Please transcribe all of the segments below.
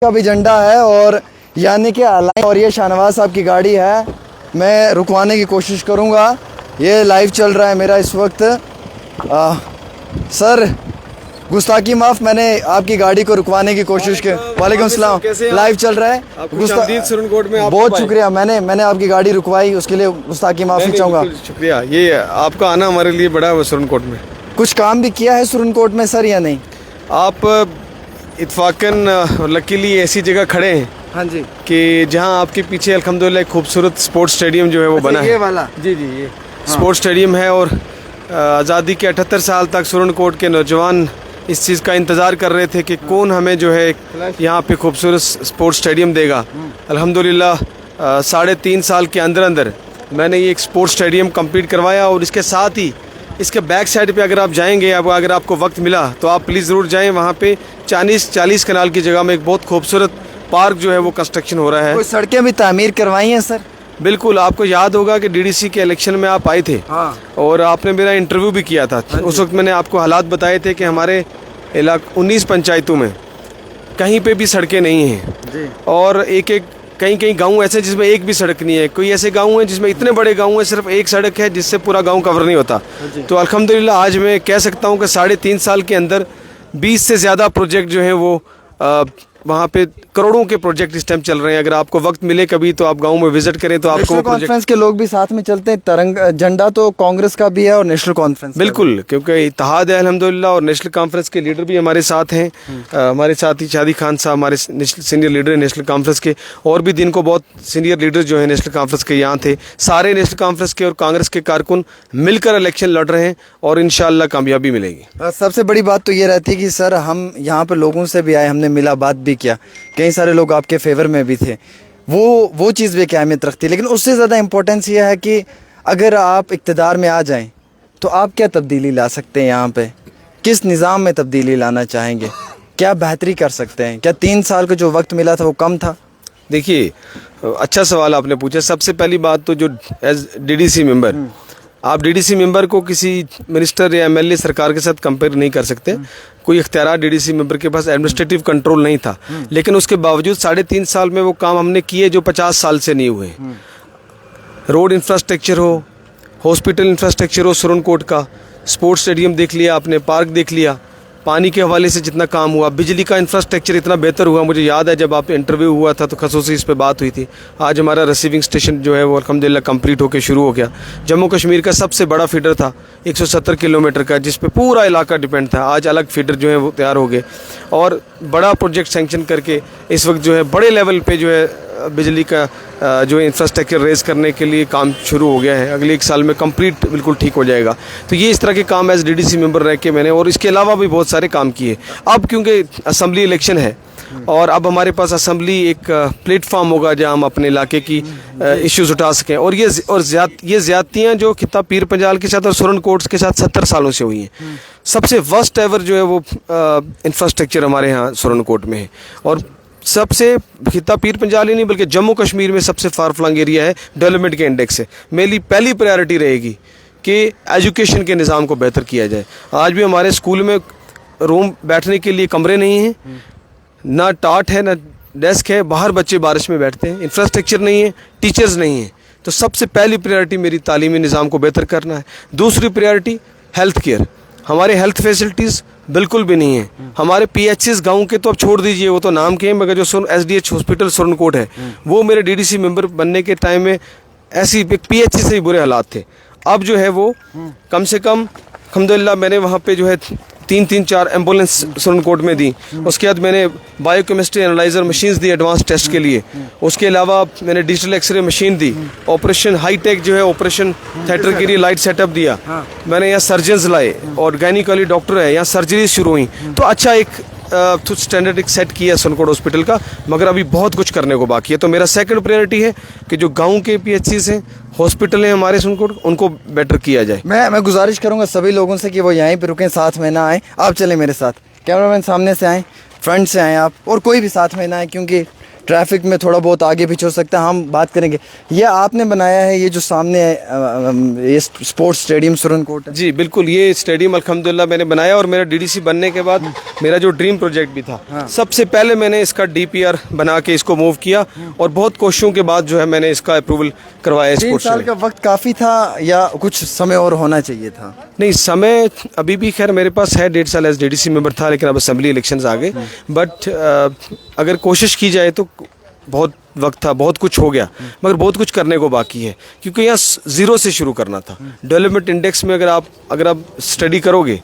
का भी झंडा है और यानी कि अलाइन, और ये शाहनवाज साहब की गाड़ी है। मैं रुकवाने की कोशिश करूंगा। ये लाइव चल रहा है मेरा इस वक्त। सर गुस्ताखी माफ़, मैंने आपकी गाड़ी को रुकवाने की कोशिश की। वालेकुम सलाम, लाइव चल रहा है। बहुत शुक्रिया, मैंने आपकी गाड़ी रुकवाई, उसके लिए गुस्ताखी माफ़ी चाहूँगा। शुक्रिया, ये आपका आना हमारे लिए बड़ा है। सुरनकोट में कुछ काम भी किया है सुरनकोट में सर या नहीं? आप इत्फाकन लकीली ऐसी जगह खड़े हैं, हाँ जी, कि जहां आपके पीछे अल्हम्दुलिल्लाह खूबसूरत स्पोर्ट्स स्टेडियम जो है वो बना है। ये वाला? जी, ये स्पोर्ट्स स्टेडियम है। और आज़ादी के 78 साल तक सुरनकोट के नौजवान इस चीज़ का इंतज़ार कर रहे थे कि कौन हमें जो है यहाँ पे खूबसूरत स्पोर्ट्स स्टेडियम देगा। अल्हम्दुलिल्लाह 3.5 साल के अंदर अंदर मैंने ये एक स्पोर्ट्स स्टेडियम कंप्लीट करवाया। और इसके साथ ही इसके बैक साइड पे अगर आप जाएंगे, अब अगर आपको वक्त मिला तो आप प्लीज़ ज़रूर जाएं। वहाँ पे 40 कनाल की जगह में एक बहुत खूबसूरत पार्क जो है वो कंस्ट्रक्शन हो रहा है। कोई सड़कें भी तामीर करवाई हैं सर? बिल्कुल, आपको याद होगा कि डीडीसी के इलेक्शन में आप आए थे। हाँ। और आपने मेरा इंटरव्यू भी किया था। उस वक्त मैंने आपको हालात बताए थे कि हमारे 19 पंचायतों में कहीं पे भी सड़कें नहीं हैं जी। और कहीं गांव ऐसे जिसमें एक भी सड़क नहीं है। कोई ऐसे गांव हैं जिसमें इतने बड़े गांव हैं सिर्फ एक सड़क है, जिससे पूरा गांव कवर नहीं होता। तो अल्हम्दुलिल्लाह आज मैं कह सकता हूं कि 3.5 साल के अंदर 20 से ज़्यादा प्रोजेक्ट जो हैं वो वहाँ पे करोड़ों के प्रोजेक्ट इस टाइम चल रहे हैं। अगर आपको वक्त मिले कभी तो आप गांव में विजिट करें तो आपको कॉन्फ्रेंस के लोग भी साथ में चलते हैं। तरंग झंडा तो कांग्रेस का भी है और नेशनल कॉन्फ्रेंस, बिल्कुल, क्योंकि इत्तेहाद है अल्हम्दुलिल्लाह। और नेशनल कॉन्फ्रेंस के लीडर भी हमारे साथ हैं। हमारे साथ ही शादी खान साहब हमारे सीनियर लीडर हैं नेशनल कॉन्फ्रेंस के। और भी दिन को बहुत सीनियर लीडर जो हैं नेशनल कॉन्फ्रेंस के यहाँ थे। सारे नेशनल कॉन्फ्रेंस के और कांग्रेस के कारकुन मिलकर इलेक्शन लड़ रहे हैं और इंशाअल्लाह कामयाबी मिलेगी। सबसे बड़ी बात तो ये रहती है कि सर हम यहाँ पर लोगों से भी आए, हमने मिला, बात भी किया, कई सारे लोग आपके फेवर में भी थे। वो चीज़ भी क्या अहमियत रखती है। लेकिन उससे ज़्यादा इम्पोर्टेंस ये है कि अगर आप इक़्तिदार में आ जाएं तो आप क्या तब्दीली ला सकते हैं यहाँ पे, किस निज़ाम में तब्दीली लाना चाहेंगे, क्या बेहतरी कर सकते हैं? क्या 3 साल का जो वक्त मिला था वो कम था? देखिए, अच्छा सवाल आपने पूछा। सबसे पहली बात तो जो एज डीडीसी मेंबर, आप डीडीसी मेंबर को किसी मिनिस्टर या एमएलए सरकार के साथ कंपेयर नहीं कर सकते। कोई इख्तियार डीडीसी मेंबर के पास एडमिनिस्ट्रेटिव कंट्रोल नहीं था। लेकिन उसके बावजूद 3.5 साल में वो काम हमने किए जो 50 साल से नहीं हुए। रोड इंफ्रास्ट्रक्चर हो, हॉस्पिटल इंफ्रास्ट्रक्चर हो, सुरनकोट का स्पोर्ट्स स्टेडियम देख लिया आपने, पार्क देख लिया, पानी के हवाले से जितना काम हुआ, बिजली का इंफ्रास्ट्रक्चर इतना बेहतर हुआ। मुझे याद है जब आप इंटरव्यू हुआ था तो खसूसी इस पे बात हुई थी। आज हमारा रिसीविंग स्टेशन जो है वो अल्हम्दुलिल्लाह कंप्लीट होकर शुरू हो गया। जम्मू कश्मीर का सबसे बड़ा फीडर था 170 किलोमीटर का, जिस पे पूरा इलाका डिपेंड था। आज अलग फीडर जो है वो तैयार हो गए और बड़ा प्रोजेक्ट सैंक्शन करके इस वक्त जो है बड़े लेवल पे जो है बिजली का जो इंफ्रास्ट्रक्चर रेज करने के लिए काम शुरू हो गया है। अगले 1 साल में कंप्लीट बिल्कुल ठीक हो जाएगा। तो ये इस तरह के काम एज डीडीसी मेंबर रह के मैंने, और इसके अलावा भी बहुत सारे काम किए। अब क्योंकि असम्बली इलेक्शन है और अब हमारे पास असम्बली एक प्लेटफॉर्म होगा जहां हम अपने इलाके की इश्यूज उठा सकें। और ये ज़्यादतियाँ जो खिता पीर पंजाल के साथ और सुरनकोट के साथ 70 सालों से हुई हैं। सबसे वर्स्ट एवर जो है वो इंफ्रास्ट्रक्चर हमारे यहाँ सुरनकोट में है। और सबसे खिता पीर पंजाल ही नहीं बल्कि जम्मू कश्मीर में सबसे फार फ्लंग एरिया है डेवलपमेंट के इंडेक्स से। मेरी पहली प्रायोरिटी रहेगी कि एजुकेशन के निज़ाम को बेहतर किया जाए। आज भी हमारे स्कूल में रूम बैठने के लिए कमरे नहीं हैं, ना टाट है ना डेस्क है, बाहर बच्चे बारिश में बैठते हैं, इंफ्रास्ट्रक्चर नहीं है, टीचर्स नहीं हैं। तो सबसे पहली प्रायोरिटी मेरी तालीमी निज़ाम को बेहतर करना है। दूसरी प्रायोरिटी हेल्थ केयर। हमारे हेल्थ फैसिलिटीज़ बिल्कुल भी नहीं है। हमारे पीएचसीज गांव के तो अब छोड़ दीजिए, वो तो नाम के हैं, मगर जो एसडीएच हॉस्पिटल सुरनकोट है वो मेरे डीडीसी मेंबर बनने के टाइम में ऐसी पीएचसी से ही बुरे हालात थे। अब जो है वो कम से कम अल्हम्दुलिल्लाह मैंने वहाँ पे जो है 3-4 एम्बुलेंस सुरनकोट में दी। उसके बाद मैंने बायोकेमिस्ट्री एनालाइजर मशीन्स दी एडवांस टेस्ट के लिए। उसके अलावा मैंने डिजिटल एक्सरे मशीन दी। ऑपरेशन हाईटेक जो है ऑपरेशन थिएटर के लिए लाइट सेटअप दिया। मैंने यहाँ सर्जन्स लाए और गायनिकोलॉजी डॉक्टर है, यहाँ सर्जरी शुरू हुई। तो अच्छा एक स्टैंडर्ड एक सेट किया सुरनकोट हॉस्पिटल का, मगर अभी बहुत कुछ करने को बाकी है। तो मेरा सेकंड प्रायोरिटी है कि जो गांव के पीएचसीज हैं, हॉस्पिटल हैं हमारे सुरनकोट, उनको बेटर किया जाए। मैं गुजारिश करूंगा सभी लोगों से कि वो यहीं पे रुकें, साथ में ना आए। आप चलें मेरे साथ, कैमरामैन सामने से आएँ, फ्रंट से आएँ आप, और कोई भी साथ में ना आए, क्योंकि ट्रैफिक में थोड़ा बहुत आगे पीछे हो सकता है, हम बात करेंगे। ये आपने बनाया है, ये जो सामने है ये स्पोर्ट्स स्टेडियम सुरनकोट है। जी बिल्कुल, ये स्टेडियम अल्हम्दुलिल्लाह मैंने बनाया और मेरा डीडीसी बनने के बाद मेरा जो ड्रीम प्रोजेक्ट भी था, सबसे पहले मैंने इसका डीपीआर बना के इसको मूव किया और बहुत कोशिशों के बाद जो है मैंने इसका अप्रूवल करवाया। 3 साल का वक्त काफ़ी था या कुछ समय और होना चाहिए था? नहीं, समय अभी भी खैर मेरे पास है, 1.5 साल एज डीडीसी मेंबर था, लेकिन अब असेंबली इलेक्शंस आ गए। बट अगर कोशिश की जाए तो बहुत वक्त था, बहुत कुछ हो गया, मगर बहुत कुछ करने को बाकी है, क्योंकि यहाँ ज़ीरो से शुरू करना था। डेवलपमेंट इंडेक्स में अगर आप स्टडी करोगे,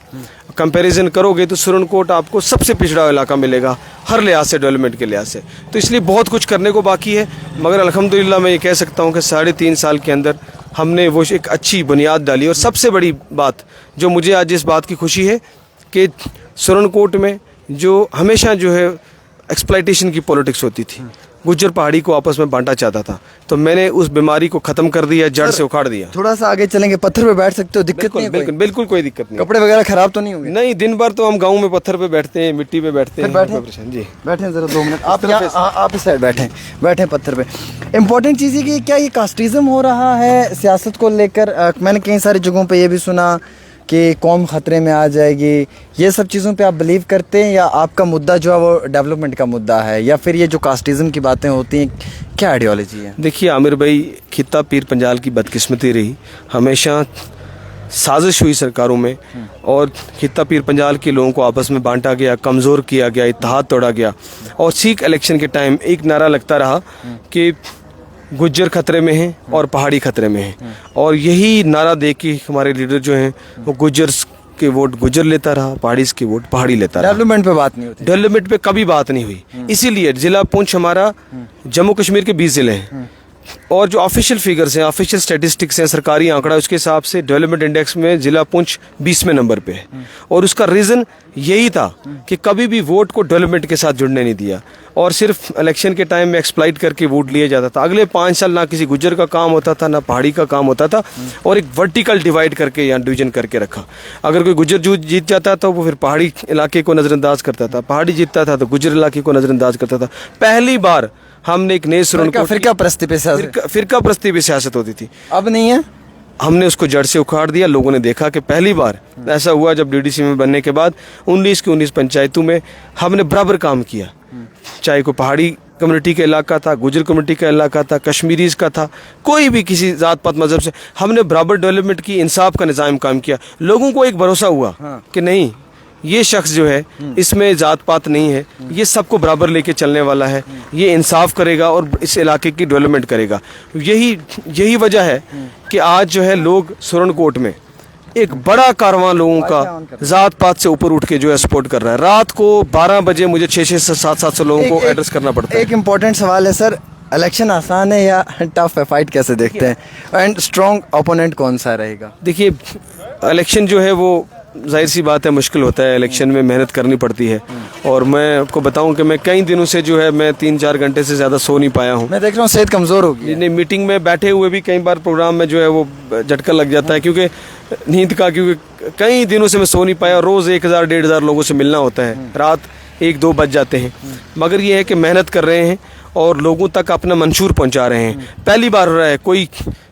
कंपैरिजन करोगे, तो सुरनकोट आपको सबसे पिछड़ा इलाका मिलेगा हर लिहाज से, डेवलपमेंट के लिहाज से। तो इसलिए बहुत कुछ करने को बाकी है, मगर अल्हम्दुलिल्लाह मैं ये कह सकता हूँ कि 3.5 साल के अंदर हमने वो एक अच्छी बुनियाद डाली। और सबसे बड़ी बात जो मुझे आज इस बात की खुशी है कि सुरनकोट में जो हमेशा जो है एक्सप्लॉइटेशन की पॉलिटिक्स होती थी, गुज्जर पहाड़ी को आपस में बांटा चाहता था, तो मैंने उस बीमारी को खत्म कर दिया, जड़ से उखाड़ दिया। थोड़ा सा आगे चलेंगे, पत्थर पे बैठ सकते हो, दिक्कत नहीं है? बिल्कुल बिल्कुल कोई दिक्कत नहीं। कपड़े वगैरह खराब तो नहीं होंगे? नहीं, दिन भर तो हम गाँव में पत्थर पे बैठते हैं, मिट्टी पे बैठते हैं। जी बैठें जरा 2 मिनट, आप इस साइड बैठें पत्थर पे। इम्पोर्टेंट चीज़ है कि क्या ये कास्टिज्म हो रहा है सियासत को लेकर? मैंने कई सारी जगहों पे ये भी सुना कि कौम ख़तरे में आ जाएगी, ये सब चीज़ों पे आप बिलीव करते हैं, या आपका मुद्दा जो है वो डेवलपमेंट का मुद्दा है, या फिर ये जो कास्टिज्म की बातें होती हैं, क्या आइडियोलॉजी है? देखिए आमिर भाई, खित्ता पीर पंजाल की बदकिस्मती रही, हमेशा साजिश हुई सरकारों में और खित्ता पीर पंजाल के लोगों को आपस में बांटा गया, कमज़ोर किया गया, इत्तेहाद तोड़ा गया। और सिख इलेक्शन के टाइम एक नारा लगता रहा कि गुज्जर खतरे में हैं और पहाड़ी खतरे में हैं, और यही नारा दे के हमारे लीडर जो हैं वो गुज्जर के वोट गुज्जर लेता रहा, पहाड़ी के वोट पहाड़ी लेता रहा। डेवलपमेंट पे बात नहीं होती, डेवलपमेंट पे कभी बात नहीं हुई। इसीलिए जिला पुंछ हमारा जम्मू कश्मीर के 20 ज़िले हैं, और जो ऑफिशियल फिगर्स हैं, ऑफिशियल स्टैटिस्टिक्स हैं, सरकारी आंकड़ा, उसके हिसाब से डेवलपमेंट इंडेक्स में जिला पुंछ 20वें नंबर पे है। और उसका रीज़न यही था कि कभी भी वोट को डेवलपमेंट के साथ जुड़ने नहीं दिया, और सिर्फ इलेक्शन के टाइम में एक्सप्लॉइट करके वोट लिया जाता था। अगले 5 साल ना किसी गुज्जर का काम होता था, ना पहाड़ी का काम होता था, और एक वर्टिकल डिवाइड करके या डिवीजन करके रखा। अगर कोई गुज्जर जीत जाता था वो फिर पहाड़ी इलाके को नज़रअंदाज करता था, पहाड़ी जीतता था तो गुज्जर इलाके को नज़रअंदाज करता था। पहली बार हमने एक नए सुरनकोट फिरका प्रस्ती पे सियासत होती थी, अब नहीं है। हमने उसको जड़ से उखाड़ दिया। लोगों ने देखा कि पहली बार ऐसा हुआ जब डीडीसी में बनने के बाद 19 की 19 पंचायतों में हमने बराबर काम किया, चाहे कोई पहाड़ी कम्युनिटी का इलाका था, गुजर कम्युनिटी का इलाका था, कश्मीरीज का था, कोई भी किसी ज़ात पात मज़हब से, हमने बराबर डेवलपमेंट की, इंसाफ का निज़ाम काम किया। लोगों को एक भरोसा हुआ कि नहीं, ये शख्स जो है इसमें ज़ात पात नहीं है, ये सबको बराबर लेके चलने वाला है, ये इंसाफ करेगा और इस इलाके की डेवलपमेंट करेगा। यही वजह है कि आज जो है लोग सुरनकोट में एक बड़ा कारवां लोगों का ज़ात पात से ऊपर उठ के जो है सपोर्ट कर रहा है। रात को 12 बजे मुझे 600 से 700 लोगों को एड्रेस करना पड़ता है। एक इम्पॉर्टेंट सवाल है सर, इलेक्शन आसान है या टफ है? फाइट कैसे देखते हैं, एंड स्ट्रॉन्ग ओपोनेंट कौन सा रहेगा? देखिए, इलेक्शन जो है वो जाहिर सी बात है मुश्किल होता है, इलेक्शन में मेहनत करनी पड़ती है। और मैं आपको बताऊं कि मैं कई दिनों से जो है मैं 3-4 घंटे से ज़्यादा सो नहीं पाया हूं। मैं देख रहा हूं सेहत कमज़ोर होगी। नहीं, मीटिंग में बैठे हुए भी कई बार प्रोग्राम में जो है वो झटका लग जाता है, क्योंकि नींद का, क्योंकि कई दिनों से मैं सो नहीं पाया। रोज़ 1000-1500 लोगों से मिलना होता है, रात 1-2 बज जाते हैं, मगर ये है कि मेहनत कर रहे हैं और लोगों तक अपना मंशूर पहुँचा रहे हैं। पहली बार हो रहा है कोई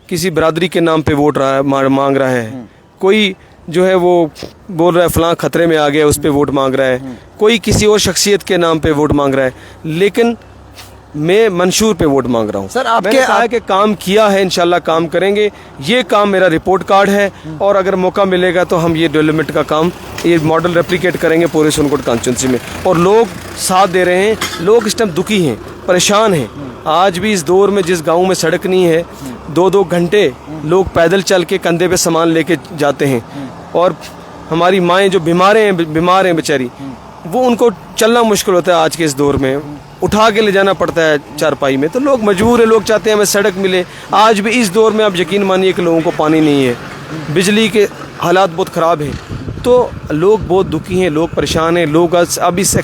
किसी बरादरी के नाम पर वोट मांग रहा है, कोई जो है वो बोल रहा है फलां खतरे में आ गया उस पे वोट मांग रहा है, कोई किसी और शख्सियत के नाम पे वोट मांग रहा है, लेकिन मैं मंशूर पे वोट मांग रहा हूँ। सर आपके कहा कि काम किया है, इंशाल्लाह काम करेंगे, ये काम मेरा रिपोर्ट कार्ड है, और अगर मौका मिलेगा तो हम ये डेवलपमेंट का काम, ये मॉडल रेप्लिकेट करेंगे पूरे सुरनकोट कॉन्स्टिट्यूंसी में। और लोग साथ दे रहे हैं, लोग इस टाइम दुखी हैं, परेशान हैं। आज भी इस दौर में जिस गाँव में सड़क नहीं है, 2-2 घंटे लोग पैदल चल के कंधे पे सामान लेके जाते हैं, और हमारी माएँ जो बीमार हैं बेचारी, वो उनको चलना मुश्किल होता है आज के इस दौर में, उठा के ले जाना पड़ता है चारपाई में। तो लोग मजबूर है, लोग चाहते हैं हमें सड़क मिले। आज भी इस दौर में आप यकीन मानिए कि लोगों को पानी नहीं है, बिजली के हालात बहुत ख़राब हैं, तो लोग बहुत दुखी हैं, लोग परेशान हैं। लोग अब इस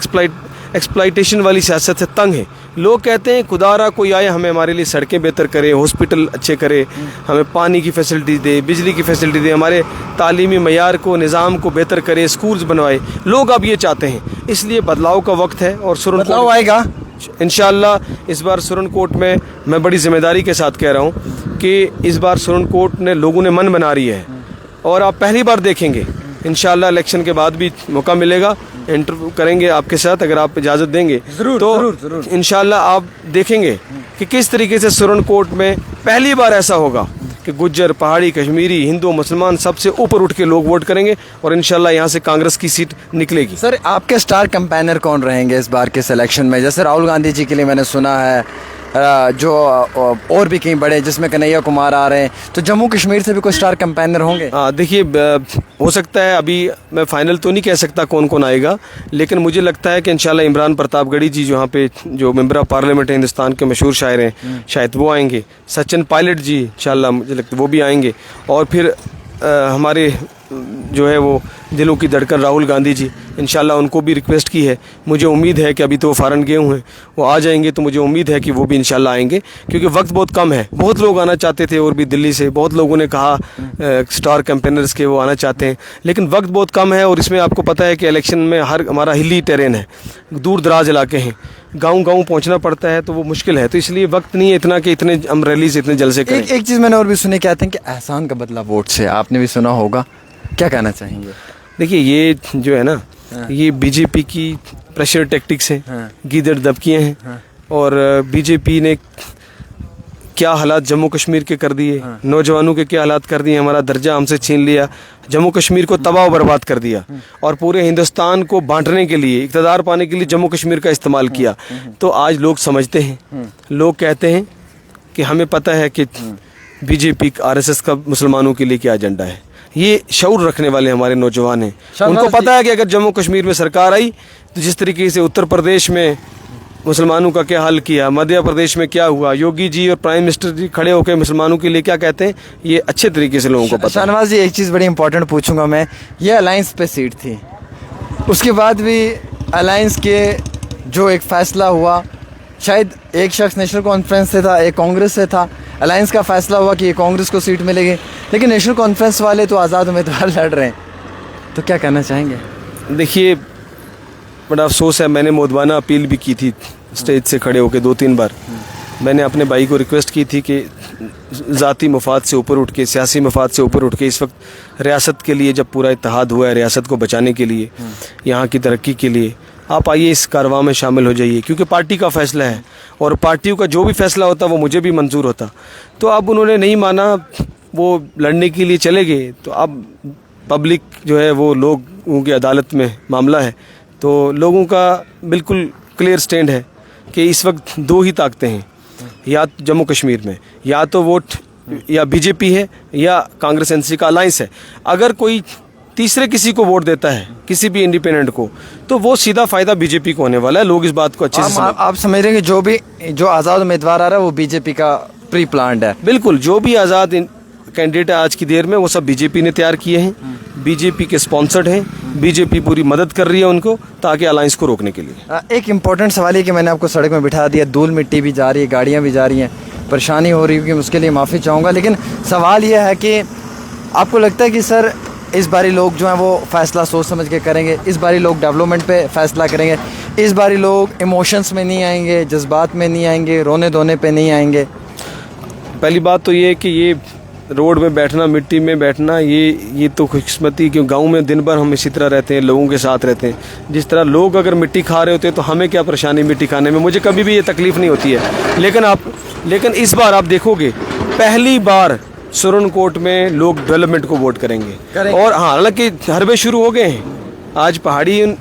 एक्सप्लाइटेशन वाली सियासत से तंग हैं। लोग कहते हैं खुदारा कोई आए हमें हमारे लिए सड़कें बेहतर करे, हॉस्पिटल अच्छे करे, हमें पानी की फैसिलिटी दे, बिजली की फैसिलिटी दे, हमारे तालीमी मयार को, निज़ाम को बेहतर करे, स्कूल्स बनवाए। लोग अब ये चाहते हैं, इसलिए बदलाव का वक्त है। और बदलाव आएगा, इंशाअल्लाह इस बार सुरनकोट में मैं बड़ी जिम्मेदारी के साथ कह रहा हूँ कि इस बार सुरनकोट ने लोगों ने मन बना रही है और आप पहली बार देखेंगे इंशाअल्लाह इलेक्शन के बाद भी मौका मिलेगा, इंटरव्यू करेंगे आपके साथ अगर आप इजाज़त देंगे तो इंशाअल्लाह आप देखेंगे कि किस तरीके से सुरनकोट में पहली बार ऐसा होगा कि गुज्जर, पहाड़ी, कश्मीरी, हिंदू, मुसलमान सबसे ऊपर उठ के लोग वोट करेंगे और इंशाल्लाह यहाँ से कांग्रेस की सीट निकलेगी। सर आपके स्टार कैंपेनर कौन रहेंगे इस बार के सिलेक्शन में? जैसे राहुल गांधी जी के लिए मैंने सुना है, जो और भी कहीं बड़े जिसमें कन्हैया कुमार आ रहे हैं, तो जम्मू कश्मीर से भी कोई स्टार कैंपेनर होंगे? हाँ देखिए, हो सकता है, अभी मैं फाइनल तो नहीं कह सकता कौन कौन आएगा, लेकिन मुझे लगता है कि इंशाल्लाह इमरान प्रतापगढ़ी जी जो यहाँ पे जो मेंबर ऑफ पार्लियामेंट है हिंदुस्तान के मशहूर शायर हैं, शायद वो आएंगे। सचिन पायलट जी इंशाल्लाह मुझे लगता है वो भी आएंगे। और फिर हमारे जो है वो दिलों की धड़कन राहुल गांधी जी, इंशाल्लाह उनको भी रिक्वेस्ट की है। मुझे उम्मीद है कि अभी तो वो फ़ॉरन गए हुए हैं, वो आ जाएंगे, तो मुझे उम्मीद है कि वो भी इंशाल्लाह आएंगे, क्योंकि वक्त बहुत कम है। बहुत लोग आना चाहते थे और भी दिल्ली से बहुत लोगों ने कहा स्टार कैंपेनर्स के वो आना चाहते हैं, लेकिन वक्त बहुत कम है। और इसमें आपको पता है कि इलेक्शन में हमारा हिली टेरेन है, दूर दराज इलाके हैं, गाँव पहुँचना पड़ता है, तो वो मुश्किल है। तो इसलिए वक्त नहीं है इतना कि इतने हम रैली से इतने जलसे करें। एक चीज़ मैंने और भी सुनी, कहते हैं कि एहसान का बदला वोट से, आपने भी सुना होगा, क्या कहना चाहेंगे? देखिए ये जो है ना, ये बीजेपी की प्रेशर टैक्टिक्स हैं, गीदड़ दबकियाँ हैं। और बीजेपी ने क्या हालात जम्मू कश्मीर के कर दिए, नौजवानों के क्या हालात कर दिए, हमारा दर्जा हमसे छीन लिया, जम्मू कश्मीर को तबाह बर्बाद कर दिया और पूरे हिंदुस्तान को बांटने के लिए, इक़्तिदार पाने के लिए जम्मू कश्मीर का इस्तेमाल किया। तो आज लोग समझते हैं, लोग कहते हैं कि हमें पता है कि बीजेपी आरएसएस का मुसलमानों के लिए क्या एजेंडा है। ये शऊर रखने वाले हमारे नौजवान हैं, उनको पता है कि अगर जम्मू कश्मीर में सरकार आई तो जिस तरीके से उत्तर प्रदेश में मुसलमानों का क्या हाल किया, मध्य प्रदेश में क्या हुआ, योगी जी और प्राइम मिनिस्टर जी खड़े होकर मुसलमानों के लिए क्या कहते हैं, ये अच्छे तरीके से लोगों को पता है। शाहनवाज जी, एक चीज़ बड़ी इंपॉर्टेंट पूछूंगा मैं, ये अलायंस पे सीट थी, उसके बाद भी अलायंस के जो एक फ़ैसला हुआ, शायद एक शख्स नेशनल कॉन्फ्रेंस से था, एक कांग्रेस से था, अलायंस का फ़ैसला हुआ कि ये कांग्रेस को सीट मिलेगी, लेकिन नेशनल कॉन्फ्रेंस वाले तो आज़ाद उम्मीदवार लड़ रहे हैं, तो क्या कहना चाहेंगे? देखिए बड़ा अफसोस है, मैंने मोदबाना अपील भी की थी स्टेज से खड़े होकर 2-3 बार। मैंने अपने भाई को रिक्वेस्ट की थी कि ज़ाती मफाद से ऊपर उठ के, सियासी मफाद से ऊपर उठ के, इस वक्त रियासत के लिए जब पूरा इत्तेहाद हुआ है, रियासत को बचाने के लिए, यहाँ की तरक्की के लिए, आप आइए इस कारवां में शामिल हो जाइए, क्योंकि पार्टी का फ़ैसला है और पार्टियों का जो भी फ़ैसला होता वो मुझे भी मंजूर होता। तो अब उन्होंने नहीं माना, वो लड़ने के लिए चले गए। तो अब पब्लिक जो है वो लोगों की अदालत में मामला है, तो लोगों का बिल्कुल क्लियर स्टैंड है कि इस वक्त 2 ही ताकतें हैं, या जम्मू कश्मीर में, या तो वोट या बीजेपी है या कांग्रेस एनसी का अलायंस है। अगर कोई तीसरे किसी को वोट देता है, किसी भी इंडिपेंडेंट को, तो वो सीधा फ़ायदा बीजेपी को होने वाला है। लोग इस बात को अच्छे से आप समझ रहे हैं कि जो आज़ाद उम्मीदवार आ रहा है वो बीजेपी का प्री प्लान्ड है? बिल्कुल, जो भी आज़ाद कैंडिडेट है आज की देर में वो सब बीजेपी ने तैयार किए हैं, बीजेपी के स्पॉन्सर्ड हैं, बीजेपी पूरी मदद कर रही है उनको ताकि अलायंस को रोकने के लिए। एक इम्पोर्टेंट सवाल है कि मैंने आपको सड़क में बिठा दिया, धूल मिट्टी भी जा रही है, गाड़ियाँ भी जा रही हैं, परेशानी हो रही है, उसके लिए माफ़ी चाहूँगा, लेकिन सवाल यह है कि आपको लगता है कि सर इस बारी लोग जो हैं वो फ़ैसला सोच समझ के करेंगे, इस बारी लोग डेवलपमेंट पे फ़ैसला करेंगे, इस बारी लोग इमोशंस में नहीं आएंगे, जज्बात में नहीं आएंगे, रोने धोने पे नहीं आएंगे? पहली बात तो ये है कि ये रोड में बैठना, मिट्टी में बैठना, ये तो खुशकिस्मती, क्यों गांव में दिन भर हम इसी तरह रहते हैं, लोगों के साथ रहते हैं। जिस तरह लोग अगर मिट्टी खा रहे होते हैं तो हमें क्या परेशानी मिट्टी खाने में, मुझे कभी भी ये तकलीफ़ नहीं होती है। लेकिन इस बार आप देखोगे पहली बार सुरनकोट में लोग डेवलपमेंट को वोट करेंगे। और हाँ, हालांकि हरबे शुरू हो गए हैं, आज पहाड़ी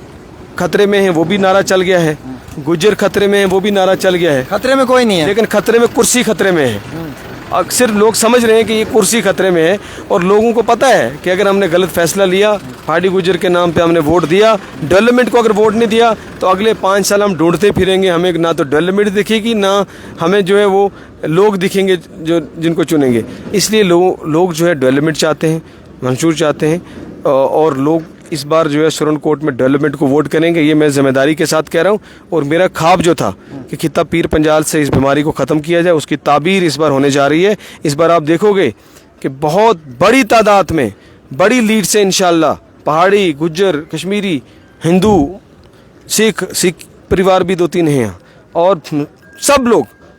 खतरे में है वो भी नारा चल गया है, गुज्जर खतरे में है वो भी नारा चल गया है। खतरे में कोई नहीं है, लेकिन खतरे में कुर्सी खतरे में है। अक्सर लोग समझ रहे हैं कि ये कुर्सी खतरे में है, और लोगों को पता है कि अगर हमने गलत फैसला लिया, पहाड़ी गुज्जर के नाम पे हमने वोट दिया, डेवलपमेंट को अगर वोट नहीं दिया, तो अगले 5 साल हम ढूंढते फिरेंगे, हमें ना तो डेवलपमेंट दिखेगी, ना हमें जो है वो लोग दिखेंगे जो जिनको चुनेंगे। इसलिए लोग जो है डेवलपमेंट चाहते हैं, मंशूर चाहते हैं, और लोग इस बार जो है सुरनकोट में डेवलपमेंट को वोट करेंगे, ये मैं जिम्मेदारी के साथ कह रहा हूँ। और मेरा ख्वाब जो था कि खिता पीर पंजाल से इस बीमारी को ख़त्म किया जाए, उसकी ताबीर इस बार होने जा रही है। इस बार आप देखोगे कि बहुत बड़ी तादाद में, बड़ी लीड से इंशाल्लाह पहाड़ी, गुज्जर, कश्मीरी, हिंदू, सिख परिवार भी 2-3 हैं यहाँ, और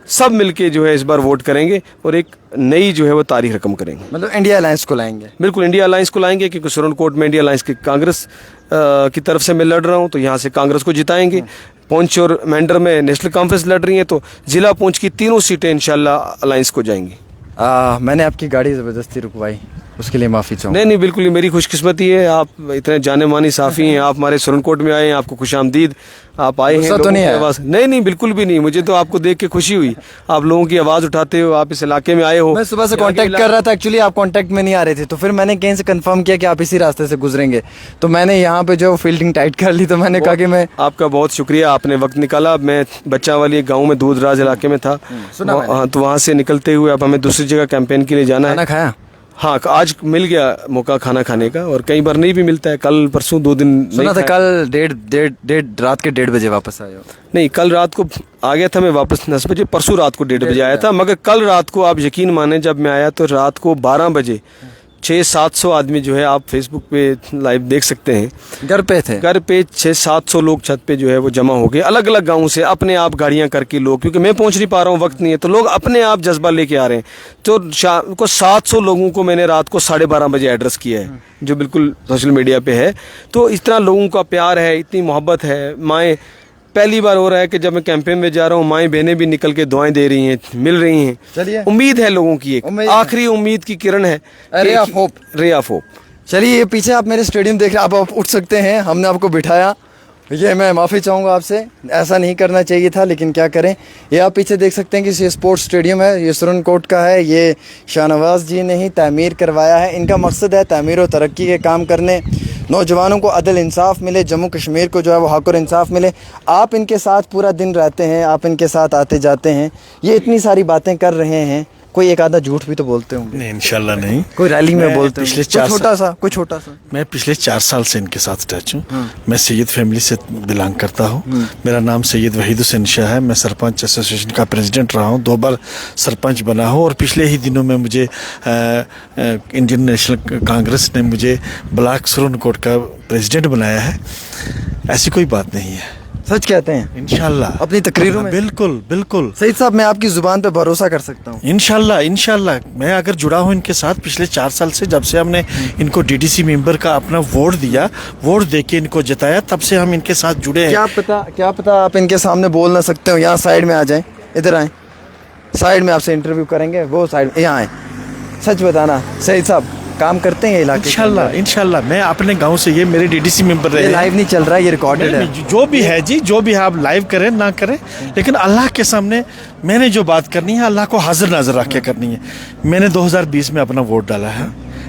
सब मिलके जो है इस बार वोट करेंगे और एक नई जो है वो तारीख रकम करेंगे। मतलब इंडिया अलायंस को लाएंगे। बिल्कुल इंडिया अलायंस को लाएंगे, क्योंकि सुरनकोट में इंडिया अलायंस की कांग्रेस की तरफ से मैं लड़ रहा हूँ, तो यहाँ से कांग्रेस को जिताएंगे। पुंछ और मेंढर में नेशनल कॉन्फ्रेंस लड़ रही है, तो जिला पुंछ की तीनों सीटें इंशाल्लाह अलायंस को जाएंगी। मैंने आपकी गाड़ी ज़बरदस्ती रुकवाई, उसके लिए माफ़ी चाहूँ। नहीं बिल्कुल, ये मेरी खुशकिस्मती है, आप इतने जाने मानी साफ़ी हैं, आप हमारे सुरनकोट में आए हैं, आपको खुशामदीद, आप आए हैं। गुस्सा तो नहीं है? आवाज़ नहीं बिल्कुल भी नहीं, मुझे तो आपको देख के खुशी हुई, आप लोगों की आवाज़ उठाते हो, आप इस इलाके में आए हो। मैं सुबह से कांटेक्ट कर रहा था, एक्चुअली आप कांटेक्ट में नहीं आ रहे थे, तो फिर मैंने कहीं से कंफर्म किया कि आप इसी रास्ते से गुजरेंगे, तो मैंने यहाँ पे जो फील्डिंग टाइट कर ली, तो मैंने कहा कि मैं आपका बहुत शुक्रिया, आपने वक्त निकाला। मैं बच्चा वाली एक गाँव में दूर दराज इलाके में था, हाँ, तो वहाँ से निकलते हुए अब हमें दूसरी जगह कैंपेन के लिए जाना है। खाना खाया? हाँ, आज मिल गया मौका खाना खाने का, और कई बार नहीं भी मिलता है। कल परसों 2 दिन सुना था कल रात के 1:30 बजे वापस आए हो। नहीं, कल रात को आ गया था मैं वापस 10 बजे, परसों रात को 1:30 बजे आया था, मगर कल रात को आप यकीन माने जब मैं आया तो रात को 12 बजे 600-700 आदमी जो है, आप फेसबुक पे लाइव देख सकते हैं, घर पे थे, घर पे 600-700 लोग छत पे जो है वो जमा हो गए, अलग अलग गाँव से अपने आप गाड़ियां करके लोग, क्योंकि मैं पहुंच नहीं पा रहा हूँ, वक्त नहीं है, तो लोग अपने आप जज्बा लेके आ रहे हैं। तो शाम को 700 लोगों को मैंने रात को 12:30 बजे एड्रेस किया है, जो बिल्कुल सोशल मीडिया पे है। तो इस तरह लोगों का प्यार है, इतनी मोहब्बत है। माएँ, पहली बार हो रहा है कि जब मैं कैंपेन में जा रहा हूँ, माएँ बहनें भी निकल के दुआएं दे रही हैं, मिल रही हैं। चलिए, उम्मीद है लोगों की, एक आखिरी उम्मीद की किरण है, ray of hope, ray of hope. चलिए, ये पीछे आप मेरे स्टेडियम देख रहे हैं, आप उठ सकते हैं, हमने आपको बिठाया, ये मैं माफ़ी चाहूँगा आपसे, ऐसा नहीं करना चाहिए था, लेकिन क्या करें। ये आप पीछे देख सकते हैं कि ये स्पोर्ट्स स्टेडियम है, ये सुरनकोट का है, ये शाहनवाज जी ने ही तामीर करवाया है। इनका मकसद है तामीर और तरक्की के काम करने, नौजवानों को अदल इंसाफ मिले, जम्मू कश्मीर को जो है वो हक और इंसाफ मिले। आप इनके साथ पूरा दिन रहते हैं, आप इनके साथ आते जाते हैं, ये इतनी सारी बातें कर रहे हैं, कोई एक आधा झूठ भी तो बोलते होंगे? नहीं, इंशाल्लाह नहीं। कोई रैली में बोलते पिछले होंगे, कोई छोटा सा मैं पिछले 4 साल से इनके साथ टच हूँ। मैं सैयद फैमिली से बिलोंग करता हूँ। मेरा नाम सैयद वहीद हुसैन शाह है। मैं सरपंच एसोसिएशन का प्रेसिडेंट रहा हूँ, 2 बार सरपंच बना हूँ, और पिछले ही दिनों में मुझे इंडियन नेशनल कांग्रेस ने मुझे ब्लॉक सुरनकोट का प्रेसिडेंट बनाया है। ऐसी कोई बात नहीं है, सच कहते हैं इंशाल्लाह अपनी तकरीरों में। बिल्कुल बिल्कुल सईद साहब, मैं आपकी जुबान पे भरोसा कर सकता हूँ। इंशाल्लाह मैं अगर जुड़ा हूँ इनके साथ पिछले 4 साल से, जब से हमने इनको डीडीसी मेंबर का अपना वोट दिया, वोट देके इनको जिताया, तब से हम इनके साथ जुड़े हैं। क्या पता आप इनके सामने बोल ना सकते हो, यहाँ साइड में आ जाएं, इधर आए, साइड में आपसे इंटरव्यू करेंगे, वो साइड यहाँ आए। सच बताना सईद साहब, काम करते हैं इलाके? इंशाल्लाह मैं अपने गांव से, ये मेरे डीडीसी मेंबर रहे। ये लाइव नहीं चल रहा है, ये रिकॉर्डेड है। जो भी है जी, जो भी है, आप लाइव करें ना करें, लेकिन अल्लाह के सामने मैंने जो बात करनी है, अल्लाह को हाजिर नाजर रख के करनी है। मैंने 2020 में अपना वोट डाला है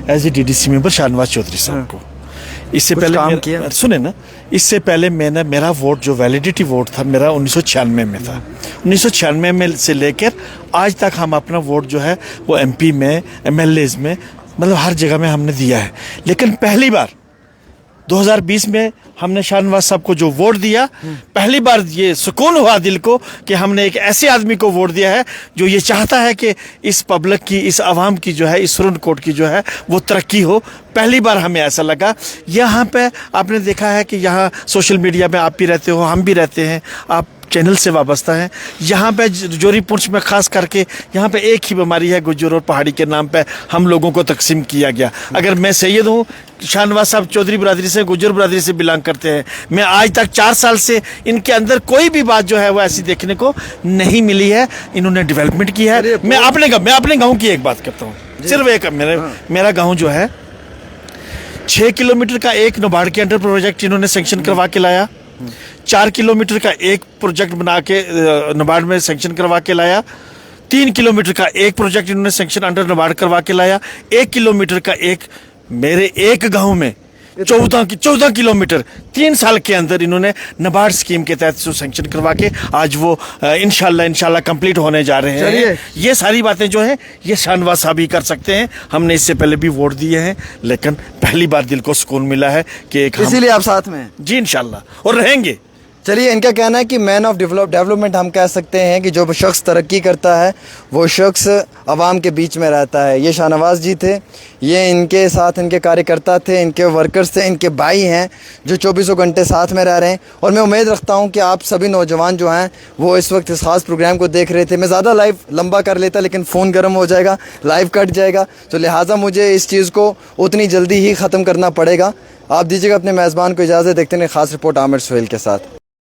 as a DDC member Shahnawaz Chaudhary साहब को। इससे पहले सुने ना, इससे पहले मेरा वोट जो वैलिडिटी वोट था मेरा 1996 में था। 1996 में से लेकर आज तक हम अपना वोट जो है वो MP में, MLAs में, मतलब हर जगह में हमने दिया है। लेकिन पहली बार 2020 में हमने शाहनवाज साहब को जो वोट दिया, पहली बार ये सुकून हुआ दिल को कि हमने एक ऐसे आदमी को वोट दिया है जो ये चाहता है कि इस पब्लिक की, इस आवाम की जो है, इस सुरनकोट की जो है वो तरक्की हो। पहली बार हमें ऐसा लगा। यहाँ पे आपने देखा है कि यहाँ सोशल मीडिया में आप भी रहते हो, हम भी रहते हैं, आप चैनल से वाबस्ता हैं। यहाँ पे जोरी पुंछ में खास करके यहाँ पे एक ही बीमारी है, गुज्जर और पहाड़ी के नाम पे हम लोगों को तकसीम किया गया। अगर मैं सैयद हूँ, शाहनवाज साहब चौधरी बरादरी से, गुज्जर बरादरी से बिलोंग करते हैं। मैं आज तक 4 साल से इनके अंदर कोई भी बात जो है वो ऐसी देखने को नहीं मिली है। इन्होंने डेवलपमेंट की है। मैं अपने गाँव की एक बात करता हूँ, सिर्फ एक। मेरा गाँव जो है 6 किलोमीटर का एक नबार्ड के अंडर प्रोजेक्ट इन्होंने सेंक्शन करवा के लाया। 4 किलोमीटर का एक प्रोजेक्ट बना के नबार्ड में सेंक्शन करवा के लाया। 3 किलोमीटर का एक प्रोजेक्ट इन्होंने सेंक्शन अंडर नबार्ड करवा के लाया। 1 किलोमीटर का एक, मेरे एक गांव में 14 किलोमीटर 3 साल के अंदर इन्होंने नबार्ड स्कीम के तहत सेंक्शन करवा के आज वो इंशाल्लाह कंप्लीट होने जा रहे हैं। ये सारी बातें जो है ये शाहनवाज साहब ही कर सकते हैं। हमने इससे पहले भी वोट दिए हैं, लेकिन पहली बार दिल को सुकून मिला है कि इसीलिए आप साथ में हैं। जी इंशाल्लाह, और रहेंगे। चलिए, इनका कहना है कि मैन ऑफ डेवलपमेंट हम कह सकते हैं कि जो शख्स तरक्की करता है वो शख्स आवाम के बीच में रहता है। ये शाहनवाज जी थे, ये इनके साथ इनके कार्यकर्ता थे, इनके वर्कर्स थे, इनके भाई हैं जो 24 घंटे साथ में रह रहे हैं। और मैं उम्मीद रखता हूँ कि आप सभी नौजवान जो हैं वो इस वक्त इस खास प्रोग्राम को देख रहे थे। मैं ज़्यादा लाइव लंबा कर लेता लेकिन फ़ोन गर्म हो जाएगा, लाइव कट जाएगा, तो लिहाजा मुझे इस चीज़ को उतनी जल्दी ही ख़त्म करना पड़ेगा। आप दीजिएगा अपने मेज़बान को इजाज़त। देखते हैं खास रिपोर्ट आमिर सुहेल के साथ।